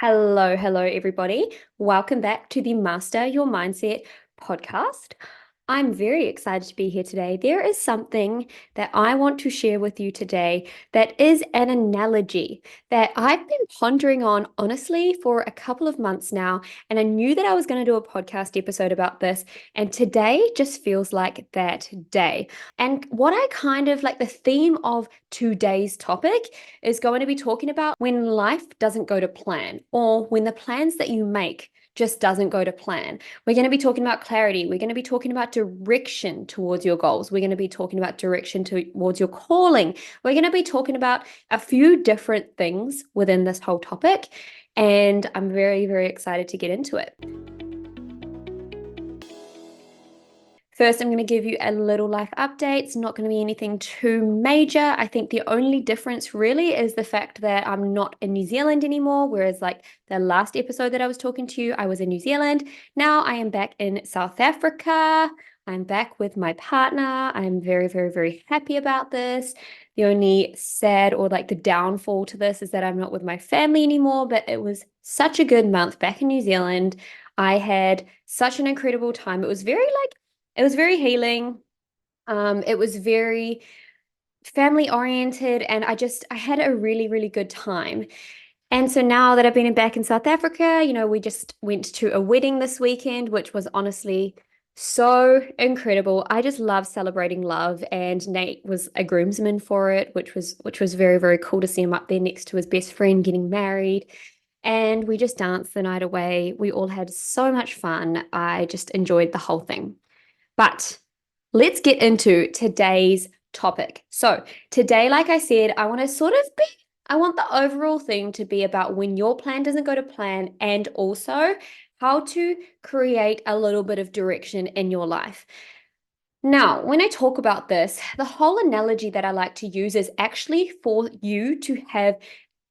Hello, everybody. Welcome back to the Master Your Mindset podcast. I'm very excited to be here today. There is something that I want to share with you today that is an analogy that I've been pondering on honestly for a couple of months now. And I knew that I was going to do a podcast episode about this. And today just feels like that day. And what I kind of like the theme of today's topic is going to be talking about when life doesn't go to plan or when the plans that you make just doesn't go to plan. We're going to be talking about clarity. We're going to be talking about direction towards your goals. We're going to be talking about direction towards your calling. We're going to be talking about a few different things within this whole topic. And I'm very, very excited to get into it. First, I'm going to give you a little life update. It's not going to be anything too major. I think the only difference really is the fact that I'm not in New Zealand anymore, whereas like the last episode that I was talking to you, I was in New Zealand. Now I am back in South Africa. I'm back with my partner. I'm very, very, very happy about this. The only sad or like the downfall to this is that I'm not with my family anymore, but it was such a good month back in New Zealand. I had such an incredible time. It was very healing. It was very family oriented, and I had a really, really good time. And so now that I've been back in South Africa, we just went to a wedding this weekend, which was honestly so incredible. I just love celebrating love, and Nate was a groomsman for it, which was very, very cool to see him up there next to his best friend getting married. And we just danced the night away. We all had so much fun. I just enjoyed the whole thing. But let's get into today's topic. So, today, like I said, I want the overall thing to be about when your plan doesn't go to plan and also how to create a little bit of direction in your life. Now, when I talk about this, the whole analogy that I like to use is actually for you to have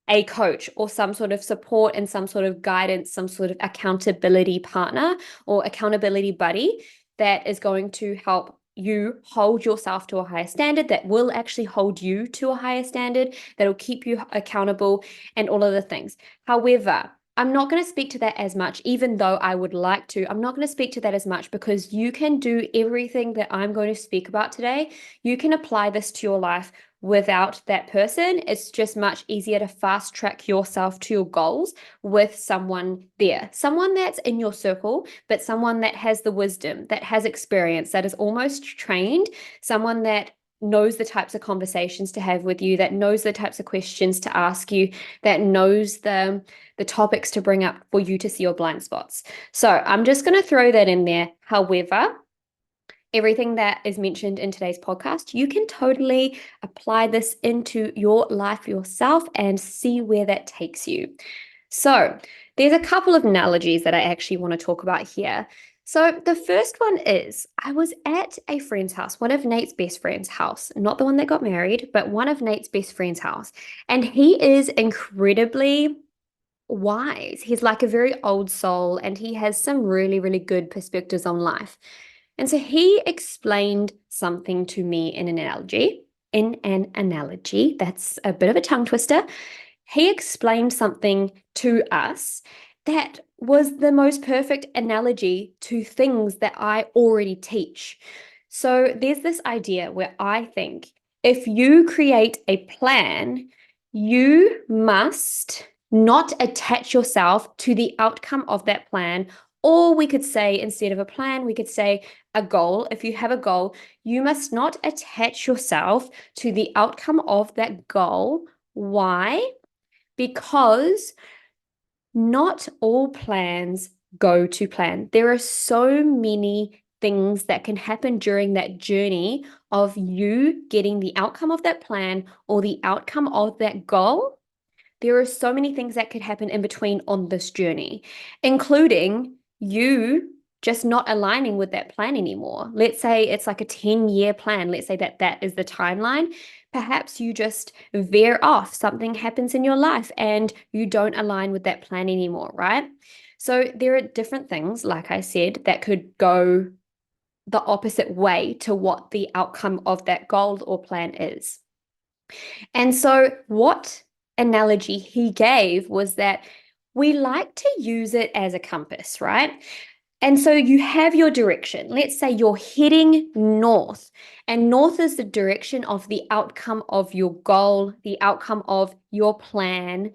a coach or some sort of support and some sort of guidance, some sort of accountability partner or accountability buddy that is going to help you hold yourself to a higher standard, that will actually hold you to a higher standard, that'll keep you accountable and all of the things. However, I'm not going to speak to that as much, even though I would like to. I'm not going to speak to that as much because you can do everything that I'm going to speak about today. You can apply this to your life without that person. It's just much easier to fast track yourself to your goals with someone there, someone that's in your circle, but someone that has the wisdom, that has experience, that is almost trained, someone that knows the types of conversations to have with you, that knows the types of questions to ask you, that knows the topics to bring up for you to see your blind spots. So I'm just going to throw that in there. However, everything that is mentioned in today's podcast, you can totally apply this into your life yourself and see where that takes you. So there's a couple of analogies that I actually want to talk about here. So the first one is I was at a friend's house, one of Nate's best friend's house, not the one that got married, but one of Nate's best friend's house. And he is incredibly wise. He's like a very old soul and he has some really, really good perspectives on life. And so he explained something to me in an analogy. That's a bit of a tongue twister. He explained something to us that was the most perfect analogy to things that I already teach. So there's this idea where I think if you create a plan, you must not attach yourself to the outcome of that plan. Or we could say, instead of a plan, we could say a goal. If you have a goal, you must not attach yourself to the outcome of that goal. Why? Because not all plans go to plan. There are so many things that can happen during that journey of you getting the outcome of that plan or the outcome of that goal. There are so many things that could happen in between on this journey, including you just not aligning with that plan anymore. Let's say it's like a 10-year plan. Let's say that is the timeline. Perhaps you just veer off, something happens in your life and you don't align with that plan anymore, right? So there are different things, like I said, that could go the opposite way to what the outcome of that goal or plan is. And so what analogy he gave was that We like to use it as a compass, right? And so you have your direction. Let's say you're heading north, and north is the direction of the outcome of your goal, the outcome of your plan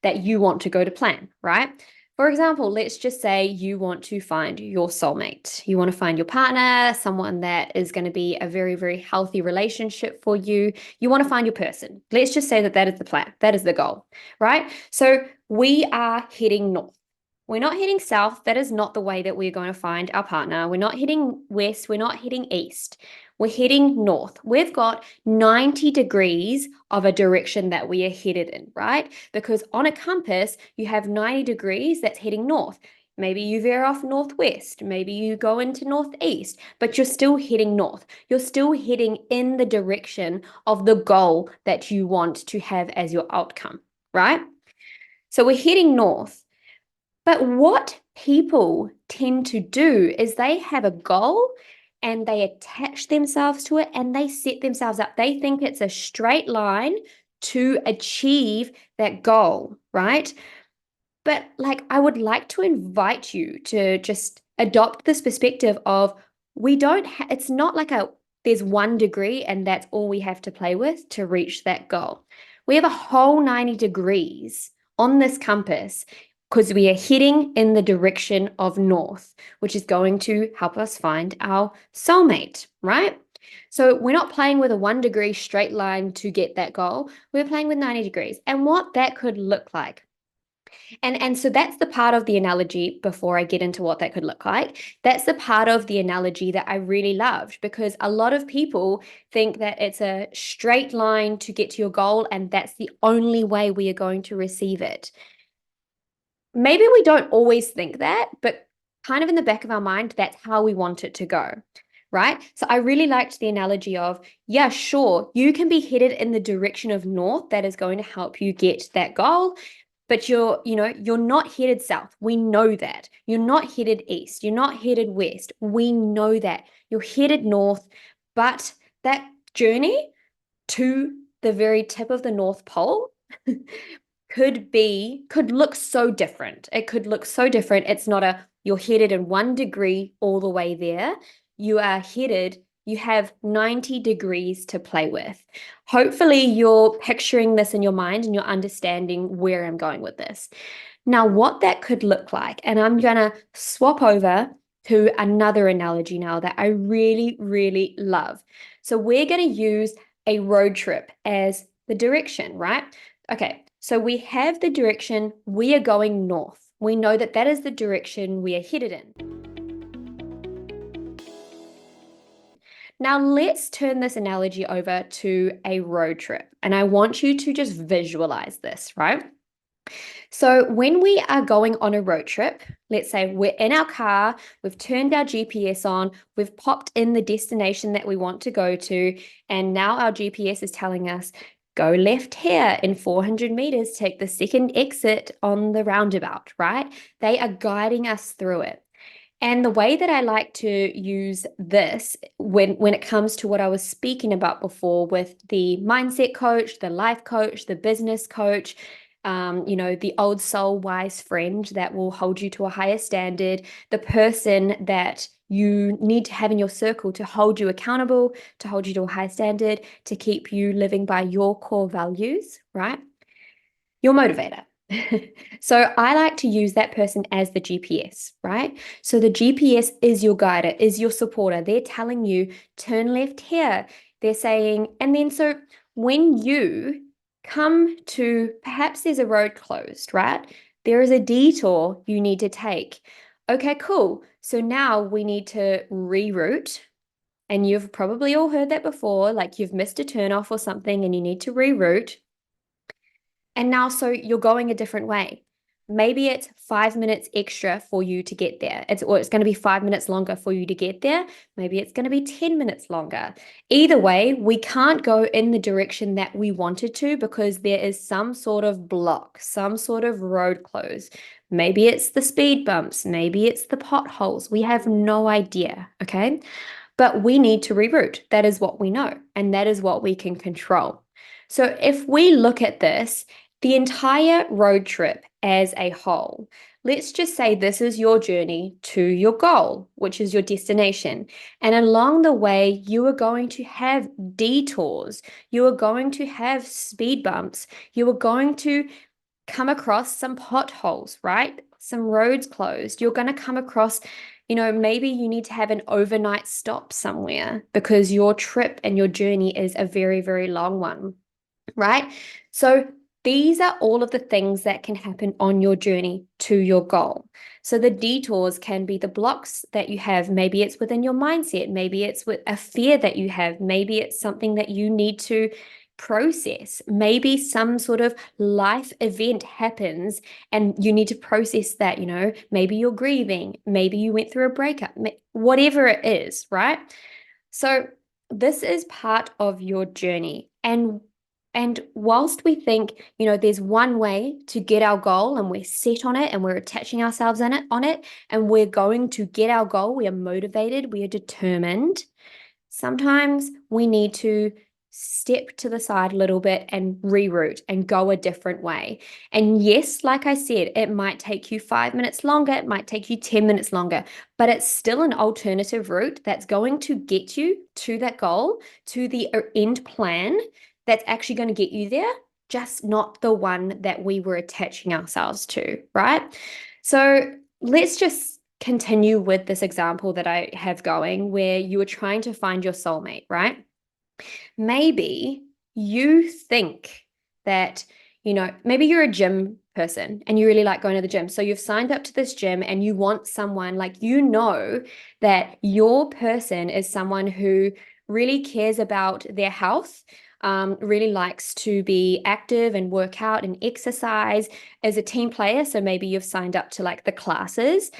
that you want to go to plan, right? For example, let's just say you want to find your soulmate. You want to find your partner, someone that is going to be a very, very healthy relationship for you. You want to find your person. Let's just say that that is the plan, that is the goal, right? So we are heading north. We're not heading south. That is not the way that we're going to find our partner. We're not heading west. We're not heading east. We're heading north. We've got 90 degrees of a direction that we are headed in, right? Because on a compass, you have 90 degrees that's heading north. Maybe you veer off northwest. Maybe you go into northeast, but you're still heading north. You're still heading in the direction of the goal that you want to have as your outcome, right? So we're heading north. But what people tend to do is they have a goal and they attach themselves to it and they set themselves up. They think it's a straight line to achieve that goal, right? But like, I would like to invite you to just adopt this perspective of we don't, it's not like there's 1 degree and that's all we have to play with to reach that goal. We have a whole 90 degrees on this compass because we are heading in the direction of north, which is going to help us find our soulmate, right? So we're not playing with a 1 degree straight line to get that goal. We're playing with 90 degrees and what that could look like. And so that's the part of the analogy before I get into what that could look like. That's the part of the analogy that I really loved because a lot of people think that it's a straight line to get to your goal and that's the only way we are going to receive it. Maybe we don't always think that, but kind of in the back of our mind, that's how we want it to go. Right. So I really liked the analogy of, yeah, sure, you can be headed in the direction of north that is going to help you get that goal. But you're not headed south. We know that. You're not headed east. You're not headed west. We know that. You're headed north, but that journey to the very tip of the North Pole could look so different. It could look so different. It's not you're headed in 1 degree all the way there. You have 90 degrees to play with. Hopefully, you're picturing this in your mind and you're understanding where I'm going with this. Now, what that could look like, and I'm going to swap over to another analogy now that I really, really love. So, we're going to use a road trip as the direction, right? Okay, so we have the direction, we are going north. We know that that is the direction we are headed in. Now, let's turn this analogy over to a road trip. And I want you to just visualize this, right? So, when we are going on a road trip, let's say we're in our car, we've turned our GPS on, we've popped in the destination that we want to go to, and now our GPS is telling us, go left here in 400 meters, take the second exit on the roundabout, right? They are guiding us through it. And the way that I like to use this when it comes to what I was speaking about before with the mindset coach, the life coach, the business coach, the old soul wise friend that will hold you to a higher standard, the person that you need to have in your circle to hold you accountable, to hold you to a high standard, to keep you living by your core values, right? Your motivator. So I like to use that person as the GPS, right? So the GPS is your guider, is your supporter. They're telling you, turn left here. They're saying, and then so when you come to, perhaps there's a road closed, right? There is a detour you need to take. Okay, cool. So now we need to reroute. And you've probably all heard that before, like you've missed a turnoff or something and you need to reroute. And now, so you're going a different way. Maybe it's 5 minutes extra for you to get there. It's going to be 5 minutes longer for you to get there. Maybe it's going to be 10 minutes longer. Either way, we can't go in the direction that we wanted to because there is some sort of block, some sort of road close. Maybe it's the speed bumps. Maybe it's the potholes. We have no idea. Okay. But we need to reroute. That is what we know. And that is what we can control. So if we look at this, the entire road trip as a whole. Let's just say this is your journey to your goal, which is your destination. And along the way, you are going to have detours. You are going to have speed bumps. You are going to come across some potholes, right? Some roads closed. You're going to come across, maybe you need to have an overnight stop somewhere because your trip and your journey is a very, very long one, right? So these are all of the things that can happen on your journey to your goal. So the detours can be the blocks that you have. Maybe it's within your mindset. Maybe it's with a fear that you have. Maybe it's something that you need to process. Maybe some sort of life event happens and you need to process that, maybe you're grieving, maybe you went through a breakup, whatever it is, right? So this is part of your journey. And whilst we think, there's one way to get our goal and we're set on it and we're attaching ourselves on it and we're going to get our goal, we are motivated, we are determined. Sometimes we need to step to the side a little bit and reroute and go a different way. And yes, like I said, it might take you 5 minutes longer, it might take you 10 minutes longer, but it's still an alternative route that's going to get you to that goal, to the end plan that's actually going to get you there, just not the one that we were attaching ourselves to, right? So let's just continue with this example that I have going where you were trying to find your soulmate, right? Maybe you think that, maybe you're a gym person and you really like going to the gym. So you've signed up to this gym and you want someone like, that your person is someone who really cares about their health, really likes to be active and work out and exercise as a team player. So maybe you've signed up to like the classes,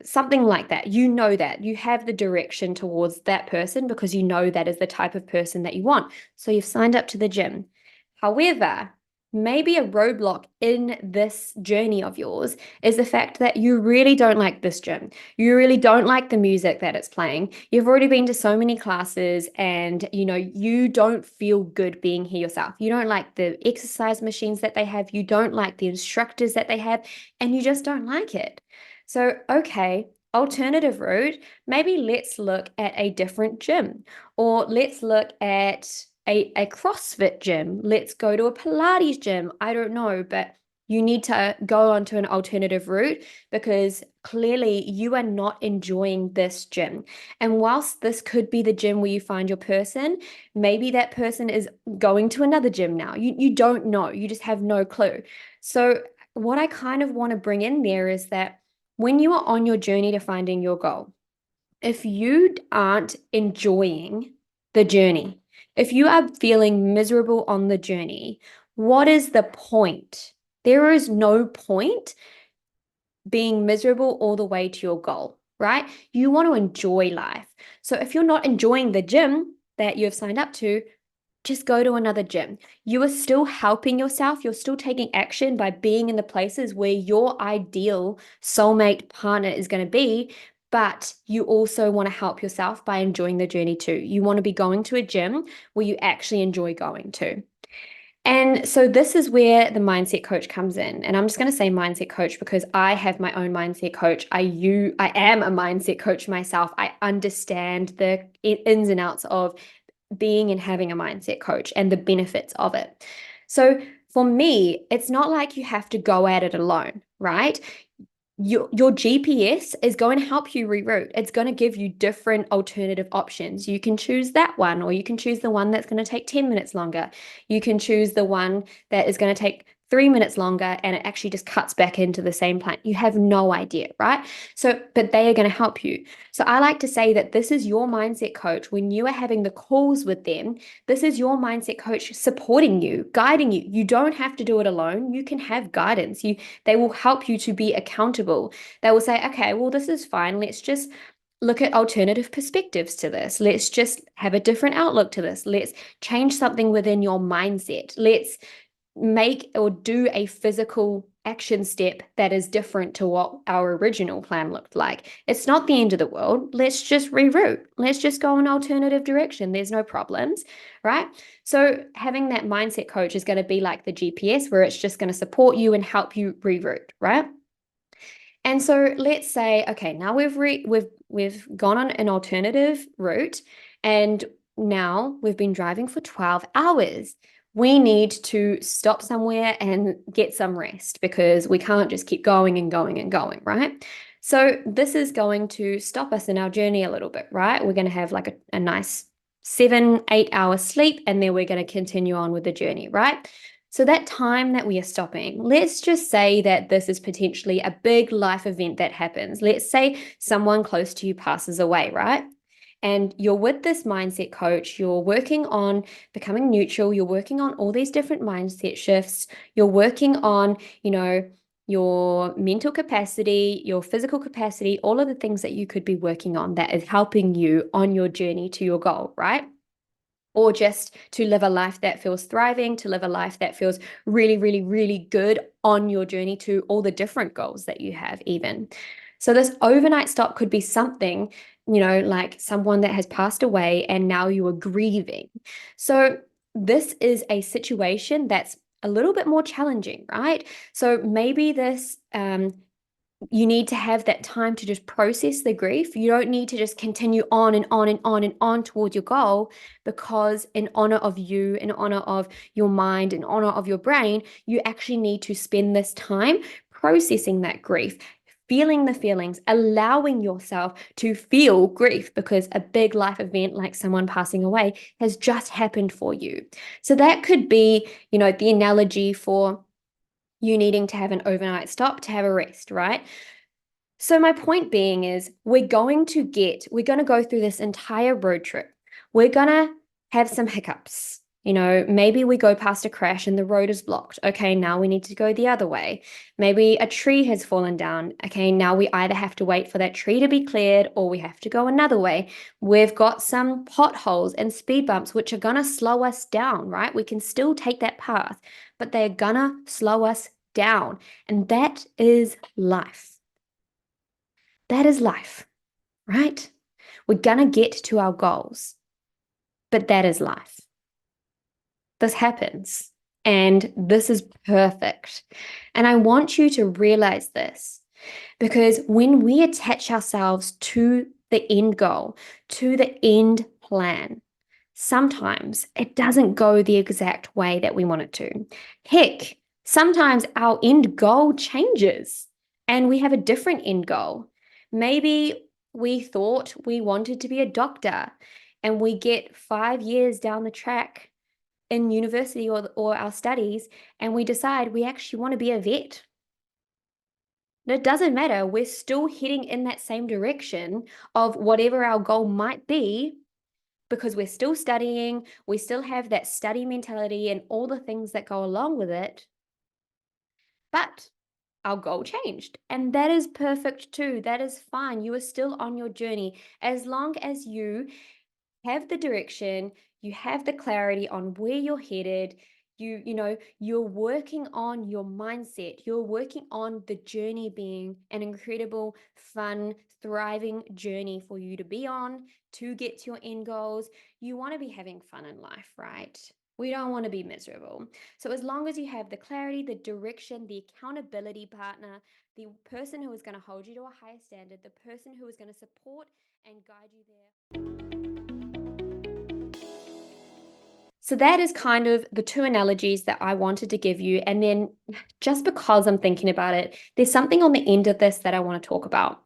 something like that. That you have the direction towards that person because that is the type of person that you want. So you've signed up to the gym. However, maybe a roadblock in this journey of yours is the fact that you really don't like this gym. You really don't like the music that it's playing. You've already been to so many classes and, you don't feel good being here yourself. You don't like the exercise machines that they have. You don't like the instructors that they have, and you just don't like it. So, okay, alternative route, maybe let's look at a different gym, or let's look at a CrossFit gym. Let's go to a Pilates gym. I don't know, but you need to go onto an alternative route because clearly you are not enjoying this gym. And whilst this could be the gym where you find your person, maybe that person is going to another gym now. You don't know. You just have no clue. So what I kind of want to bring in there is that when you are on your journey to finding your goal, if you aren't enjoying the journey, if you are feeling miserable on the journey, what is the point? There is no point being miserable all the way to your goal, right? You want to enjoy life. So if you're not enjoying the gym that you have signed up to, just go to another gym. You are still helping yourself. You're still taking action by being in the places where your ideal soulmate partner is going to be, but you also want to help yourself by enjoying the journey too. You want to be going to a gym where you actually enjoy going to. And so this is where the mindset coach comes in. And I'm just going to say mindset coach because I have my own mindset coach. I am a mindset coach myself. I understand the ins and outs of being and having a mindset coach and the benefits of it. So for me, it's not like you have to go at it alone, right? Your GPS is going to help you reroute. It's going to give you different alternative options. You can choose that one, or you can choose the one that's going to take 10 minutes longer. You can choose the one that is going to take 3 minutes longer and it actually just cuts back into the same plan. You have no idea, right? So, but they are going to help you. So I like to say that this is your mindset coach. When you are having the calls with them, this is your mindset coach supporting you, guiding you. You don't have to do it alone. You can have guidance. They will help you to be accountable. They will say, okay, well, this is fine. Let's just look at alternative perspectives to this. Let's just have a different outlook to this. Let's change something within your mindset. Let's make or do a physical action step that is different to what our original plan looked like. It's not the end of the world. Let's just reroute. Let's just go an alternative direction. There's no problems, right? So having that mindset coach is going to be like the GPS where it's just going to support you and help you reroute, right? And so let's say, okay, now we've gone on an alternative route, and now we've been driving for 12 hours. We need to stop somewhere and get some rest because we can't just keep going and going and going, right? So this is going to stop us in our journey a little bit, right? We're going to have like a nice 7, 8 hour sleep, and then we're going to continue on with the journey, right? So that time that we are stopping, let's just say that this is potentially a big life event that happens. Let's say someone close to you passes away, right? And you're with this mindset coach, you're working on becoming neutral, you're working on all these different mindset shifts, you're working on, your mental capacity, your physical capacity, all of the things that you could be working on that is helping you on your journey to your goal, right? Or just to live a life that feels thriving, to live a life that feels really, really, really good on your journey to all the different goals that you have, even. So, this overnight stop could be something, like someone that has passed away and now you are grieving. So, this is a situation that's a little bit more challenging, right? So, maybe this you need to have that time to just process the grief. You don't need to just continue on and on and on and on toward your goal, because in honor of you, in honor of your mind, in honor of your brain, you actually need to spend this time processing that grief, feeling the feelings, allowing yourself to feel grief, because a big life event like someone passing away has just happened for you. So that could be, the analogy for you needing to have an overnight stop to have a rest, right? So my point being is we're going to go through this entire road trip. We're going to have some hiccups. Maybe we go past a crash and the road is blocked. Okay, now we need to go the other way. Maybe a tree has fallen down. Okay, now we either have to wait for that tree to be cleared or we have to go another way. We've got some potholes and speed bumps which are going to slow us down, right? We can still take that path, but they're going to slow us down. And that is life. That is life, right? We're going to get to our goals, but that is life. This happens, and this is perfect. And I want you to realize this, because when we attach ourselves to the end goal, to the end plan, sometimes it doesn't go the exact way that we want it to. Heck, sometimes our end goal changes and we have a different end goal. Maybe we thought we wanted to be a doctor and we get 5 years down the track in university or our studies and we decide we actually want to be a vet. It doesn't matter. We're still heading in that same direction of whatever our goal might be, because we're still studying, we still have that study mentality and all the things that go along with it. But our goal changed, and that is perfect too. That is fine. You are still on your journey as long as you have the direction, you have the clarity on where you're headed. You're working on your mindset. You're working on the journey being an incredible, fun, thriving journey for you to be on to get to your end goals. You want to be having fun in life, right? We don't want to be miserable. So as long as you have the clarity, the direction, the accountability partner, the person who is going to hold you to a higher standard, the person who is going to support and guide you there. So that is kind of the two analogies that I wanted to give you. And then just because I'm thinking about it, there's something on the end of this that I want to talk about.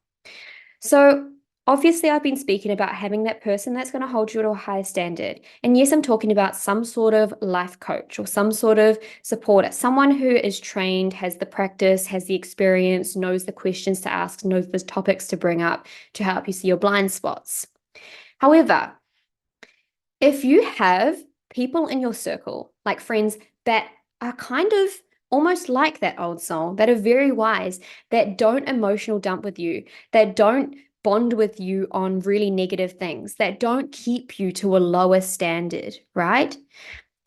So obviously I've been speaking about having that person that's going to hold you to a higher standard. And yes, I'm talking about some sort of life coach or some sort of supporter, someone who is trained, has the practice, has the experience, knows the questions to ask, knows the topics to bring up to help you see your blind spots. However, if you have people in your circle, like friends that are kind of almost like that old soul, that are very wise, that don't emotional dump with you, that don't bond with you on really negative things, that don't keep you to a lower standard, right?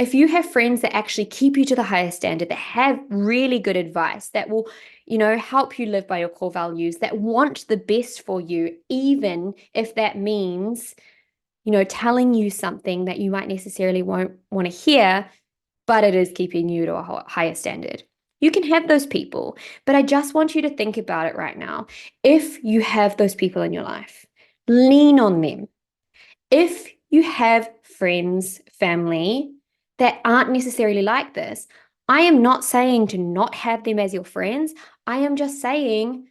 If you have friends that actually keep you to the highest standard, that have really good advice, that will, help you live by your core values, that want the best for you, even if that means, telling you something that you might necessarily won't want to hear, but it is keeping you to a higher standard. You can have those people, but I just want you to think about it right now. If you have those people in your life, lean on them. If you have friends, family that aren't necessarily like this, I am not saying to not have them as your friends. I am just saying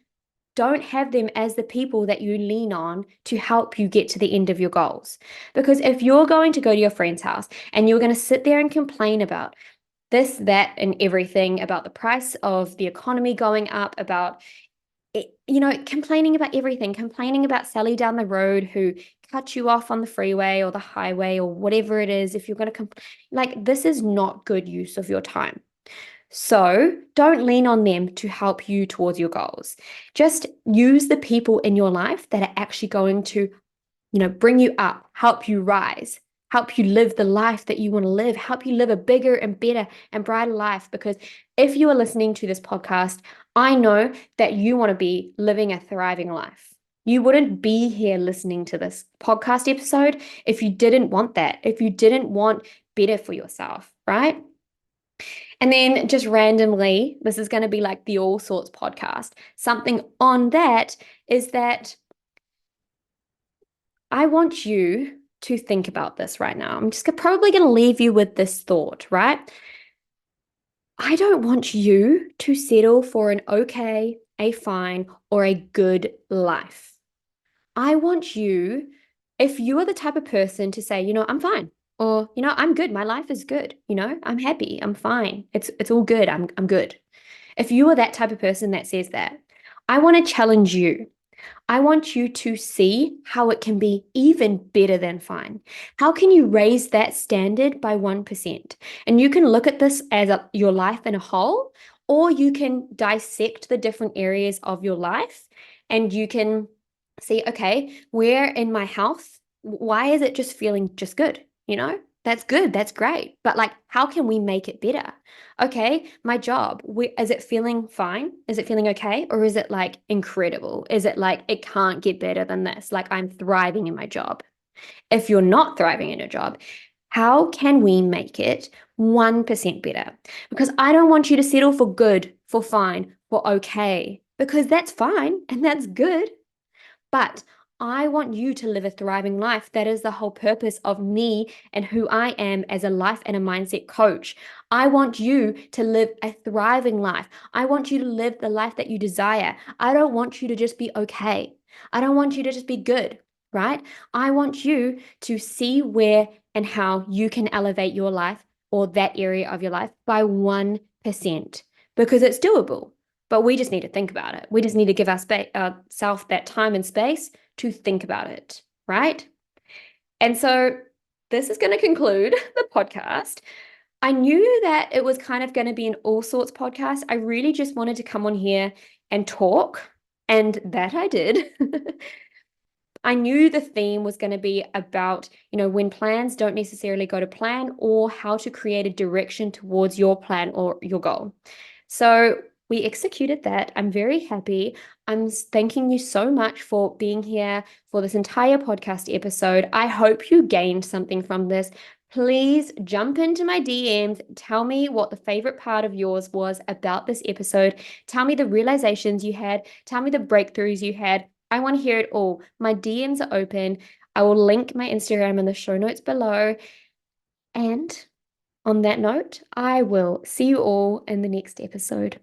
don't have them as the people that you lean on to help you get to the end of your goals. Because if you're going to go to your friend's house and you're going to sit there and complain about this, that, and everything, about the price of the economy going up, about complaining about everything, complaining about Sally down the road who cut you off on the freeway or the highway or whatever it is, if you're going to this is not good use of your time. So don't lean on them to help you towards your goals. Just use the people in your life that are actually going to, bring you up, help you rise, help you live the life that you want to live, help you live a bigger and better and brighter life. Because if you are listening to this podcast, I know that you want to be living a thriving life. You wouldn't be here listening to this podcast episode if you didn't want that, if you didn't want better for yourself, right? And then just randomly, this is going to be like the All Sorts podcast. Something on that is that I want you to think about this right now. I'm just probably going to leave you with this thought, right? I don't want you to settle for an okay, a fine, or a good life. I want you, if you are the type of person to say, I'm fine, or, I'm good, my life is good, I'm happy, I'm fine, it's all good, I'm good. If you are that type of person that says that, I want to challenge you. I want you to see how it can be even better than fine. How can you raise that standard by 1%? And you can look at this as your life in a whole, or you can dissect the different areas of your life and you can see, okay, where in my health, why is it just feeling just good? That's good. That's great. But how can we make it better? Okay, my job, is it feeling fine? Is it feeling okay? Or is it incredible? Is it it can't get better than this? I'm thriving in my job. If you're not thriving in your job, how can we make it 1% better? Because I don't want you to settle for good, for fine, for okay, because that's fine and that's good. But I want you to live a thriving life. That is the whole purpose of me and who I am as a life and a mindset coach. I want you to live a thriving life. I want you to live the life that you desire. I don't want you to just be okay. I don't want you to just be good, right? I want you to see where and how you can elevate your life or that area of your life by 1% because it's doable. But we just need to think about it. We just need to give ourselves that time and space to think about it, right? And so this is going to conclude the podcast. I knew that it was kind of going to be an all sorts podcast. I really just wanted to come on here and talk, and that I did. I knew the theme was going to be about, when plans don't necessarily go to plan or how to create a direction towards your plan or your goal. So we executed that. I'm very happy. I'm thanking you so much for being here for this entire podcast episode. I hope you gained something from this. Please jump into my DMs. Tell me what the favorite part of yours was about this episode. Tell me the realizations you had. Tell me the breakthroughs you had. I want to hear it all. My DMs are open. I will link my Instagram in the show notes below. And on that note, I will see you all in the next episode.